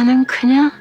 나는 그냥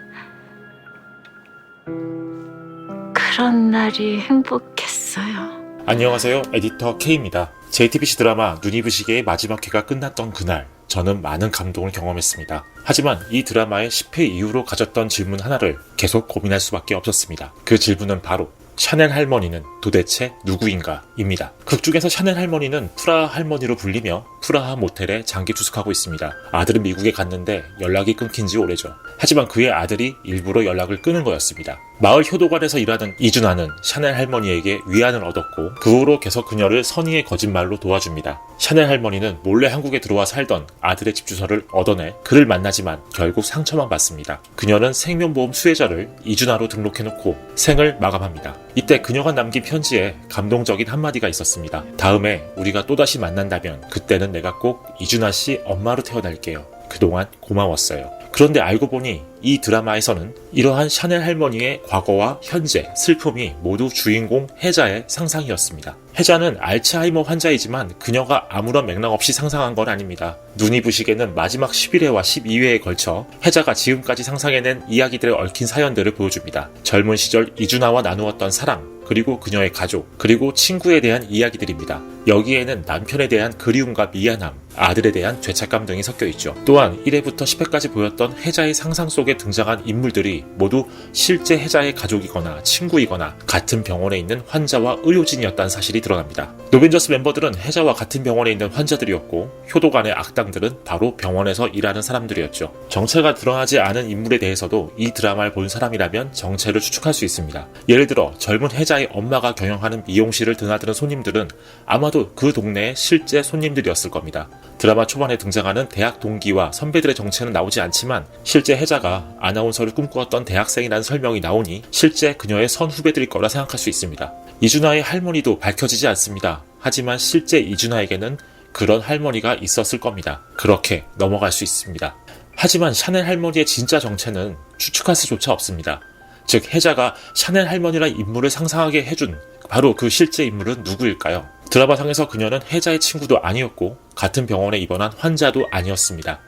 그런 날이 행복했어요. 안녕하세요. 에디터 K입니다. JTBC 드라마 눈이 부시게의 마지막 회가 끝났던 그날, 저는 많은 감동을 경험했습니다. 하지만 이 드라마의 10회 이후로 가졌던 질문 하나를 계속 고민할 수밖에 없었습니다. 그 질문은 바로 샤넬 할머니는 도대체 누구인가? 입니다. 극 중에서 샤넬 할머니는 프라하 할머니로 불리며 프라하 모텔에 장기 투숙하고 있습니다. 아들은 미국에 갔는데 연락이 끊긴 지 오래죠. 하지만 그의 아들이 일부러 연락을 끊은 거였습니다. 마을 효도관에서 일하는 이준하는 샤넬 할머니에게 위안을 얻었고 그 후로 계속 그녀를 선의의 거짓말로 도와줍니다. 샤넬 할머니는 몰래 한국에 들어와 살던 아들의 집 주소를 얻어내 그를 만나지만 결국 상처만 받습니다. 그녀는 생명보험 수혜자를 이준하로 등록해놓고 생을 마감합니다. 이때 그녀가 남긴 편지에 감동적인 한마디가 있었습니다. 다음에 우리가 또다시 만난다면 그때는 내가 꼭 이준하 씨 엄마로 태어날게요. 그동안 고마웠어요. 그런데 알고 보니 이 드라마에서는 이러한 샤넬 할머니의 과거와 현재, 슬픔이 모두 주인공 혜자의 상상이었습니다. 혜자는 알츠하이머 환자이지만 그녀가 아무런 맥락 없이 상상한 건 아닙니다. 눈이 부시게는 마지막 11회와 12회에 걸쳐 혜자가 지금까지 상상해낸 이야기들에 얽힌 사연들을 보여줍니다. 젊은 시절 이준하와 나누었던 사랑, 그리고 그녀의 가족, 그리고 친구에 대한 이야기들입니다. 여기에는 남편에 대한 그리움과 미안함, 아들에 대한 죄책감 등이 섞여 있죠. 또한 1회부터 10회까지 보였던 혜자의 상상 속에 등장한 인물들이 모두 실제 혜자의 가족이거나 친구이거나 같은 병원에 있는 환자와 의료진이었다는 사실이 드러납니다. 노벤져스 멤버들은 혜자와 같은 병원에 있는 환자들이었고 효도관의 악당들은 바로 병원에서 일하는 사람들이었죠. 정체가 드러나지 않은 인물에 대해서도 이 드라마를 본 사람이라면 정체를 추측할 수 있습니다. 예를 들어 젊은 혜자의 엄마가 경영하는 미용실을 드나드는 손님들은 아마도 그 동네의 실제 손님들이었을 겁니다. 드라마 초반에 등장하는 대학 동기와 선배들의 정체는 나오지 않지만 실제 혜자가 아나운서를 꿈꾸었던 대학생이라는 설명이 나오니 실제 그녀의 선후배들일 거라 생각할 수 있습니다. 이준하의 할머니도 밝혀지지 않습니다. 하지만 실제 이준하에게는 그런 할머니가 있었을 겁니다. 그렇게 넘어갈 수 있습니다. 하지만 샤넬 할머니의 진짜 정체는 추측할 수조차 없습니다. 즉 혜자가 샤넬 할머니란 인물을 상상하게 해준 바로 그 실제 인물은 누구일까요? 드라마상에서 그녀는 혜자의 친구도 아니었고 같은 병원에 입원한 환자도 아니었습니다.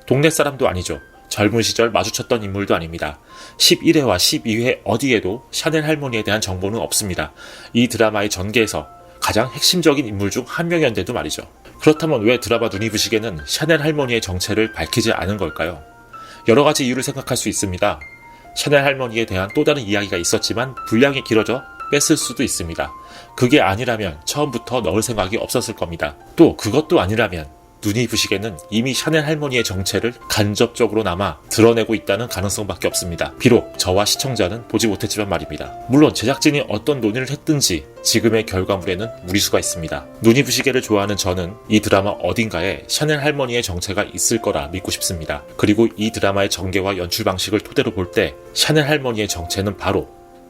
동네 사람도 아니죠. 젊은 시절 마주쳤던 인물도 아닙니다. 11회와 12회 어디에도 샤넬 할머니에 대한 정보는 없습니다. 이 드라마의 전개에서 가장 핵심적인 인물 중 한 명이었는데도 말이죠. 그렇다면 왜 드라마 눈이 부시게는 샤넬 할머니의 정체를 밝히지 않은 걸까요? 여러 가지 이유를 생각할 수 있습니다. 샤넬 할머니에 대한 또 다른 이야기가 있었지만 분량이 길어져 뺐을 수도 있습니다. 그게 아니라면 처음부터 넣을 생각이 없었을 겁니다. 또 그것도 아니라면 눈이 부시게는 이미 샤넬 할머니의 정체를 간접적으로나마 드러내고 있다는 가능성밖에 없습니다. 비록 저와 시청자는 보지 못했지만 말입니다. 물론 제작진이 어떤 논의를 했든지 지금의 결과물에는 무리수가 있습니다. 눈이 부시게를 좋아하는 저는 이 드라마 어딘가에 샤넬 할머니의 정체가 있을 거라 믿고 싶습니다. 그리고 이 드라마의 전개와 연출 방식을 토대로 볼 때 샤넬 할머니의 정체는 바로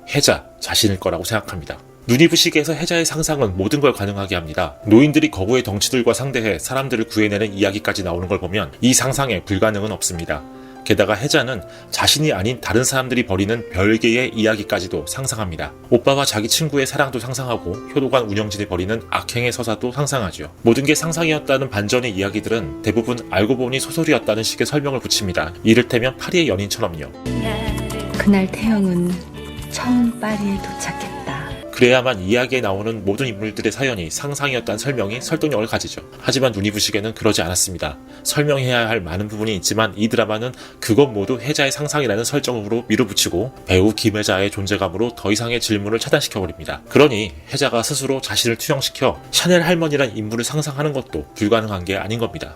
혜자 자신일 거라고 생각합니다. 눈이 부시게에서 혜자의 상상은 모든 걸 가능하게 합니다. 노인들이 거구의 덩치들과 상대해 사람들을 구해내는 이야기까지 나오는 걸 보면 이 상상에 불가능은 없습니다. 게다가 혜자는 자신이 아닌 다른 사람들이 벌이는 별개의 이야기까지도 상상합니다. 오빠와 자기 친구의 사랑도 상상하고 효도관 운영진이 벌이는 악행의 서사도 상상하죠. 모든 게 상상이었다는 반전의 이야기들은 대부분 알고 보니 소설이었다는 식의 설명을 붙입니다. 이를테면 파리의 연인처럼요. 그날 태영은 처음 파리에 도착했다. 그래야만 이야기에 나오는 모든 인물들의 사연이 상상이었다는 설명이 설득력을 가지죠. 하지만 눈이 부시게는 그러지 않았습니다. 설명해야 할 많은 부분이 있지만 이 드라마는 그것 모두 혜자의 상상이라는 설정으로 밀어붙이고 배우 김혜자의 존재감으로 더 이상의 질문을 차단시켜버립니다. 그러니 혜자가 스스로 자신을 투영시켜 샤넬 할머니란 인물을 상상하는 것도 불가능한 게 아닌 겁니다.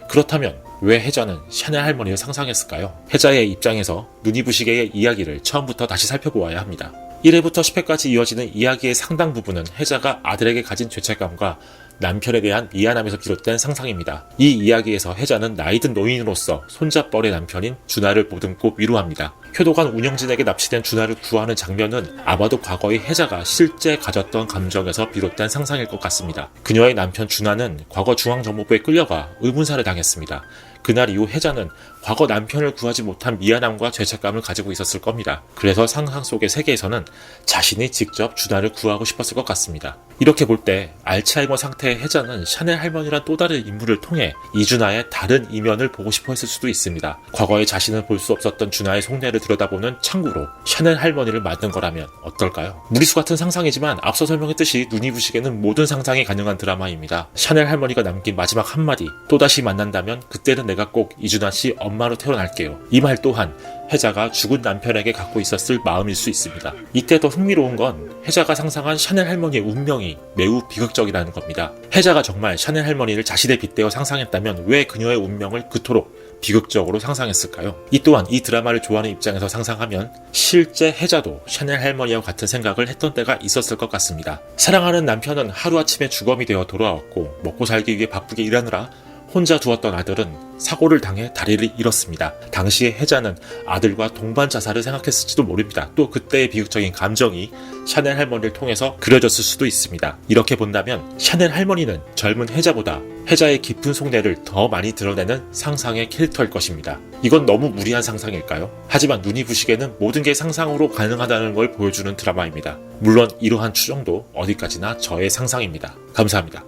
그렇다면 왜 혜자는 샤넬 할머니를 상상했을까요? 혜자의 입장에서 눈이 부시게의 이야기를 처음부터 다시 살펴보아야 합니다. 1회부터 10회까지 이어지는 이야기의 상당 부분은 혜자가 아들에게 가진 죄책감과 남편에 대한 미안함에서 비롯된 상상입니다. 이 이야기에서 혜자는 나이든 노인으로서 손잡벌의 남편인 준하를 보듬고 위로합니다. 효도관 운영진에게 납치된 준하를 구하는 장면은 아마도 과거의 혜자가 실제 가졌던 감정에서 비롯된 상상일 것 같습니다. 그녀의 남편 준하는 과거 중앙정보부에 끌려가 의문사를 당했습니다. 그날 이후 혜자는 과거 남편을 구하지 못한 미안함과 죄책감을 가지고 있었을 겁니다. 그래서 상상 속의 세계에서는 자신이 직접 준하를 구하고 싶었을 것 같습니다. 이렇게 볼 때 알츠하이머 상태의 혜자는 샤넬 할머니란 또 다른 인물을 통해 이준하의 다른 이면을 보고 싶어 했을 수도 있습니다. 과거에 자신을 볼 수 없었던 준하의 속내를 들여다보는 창구로 샤넬 할머니를 만든 거라면 어떨까요? 무리수 같은 상상이지만 앞서 설명했듯이 눈이 부시게는 모든 상상이 가능한 드라마입니다. 샤넬 할머니가 남긴 마지막 한마디, 또다시 만난다면 그때는 내가 꼭 이준하 씨 엄마로 태어날게요. 이 말 또한 혜자가 죽은 남편에게 갖고 있었을 마음일 수 있습니다. 이때 더 흥미로운 건 혜자가 상상한 샤넬 할머니의 운명이 매우 비극적이라는 겁니다. 혜자가 정말 샤넬 할머니를 자신에 빗대어 상상했다면 왜 그녀의 운명을 그토록 비극적으로 상상했을까요? 이 또한 이 드라마를 좋아하는 입장에서 상상하면 실제 혜자도 샤넬 할머니와 같은 생각을 했던 때가 있었을 것 같습니다. 사랑하는 남편은 하루아침에 주검이 되어 돌아왔고 먹고 살기 위해 바쁘게 일하느라 혼자 두었던 아들은 사고를 당해 다리를 잃었습니다. 당시에 혜자는 아들과 동반 자살을 생각했을지도 모릅니다. 또 그때의 비극적인 감정이 샤넬 할머니를 통해서 그려졌을 수도 있습니다. 이렇게 본다면 샤넬 할머니는 젊은 혜자보다 혜자의 깊은 속내를 더 많이 드러내는 상상의 캐릭터일 것입니다. 이건 너무 무리한 상상일까요? 하지만 눈이 부시게는 모든 게 상상으로 가능하다는 걸 보여주는 드라마입니다. 물론 이러한 추정도 어디까지나 저의 상상입니다. 감사합니다.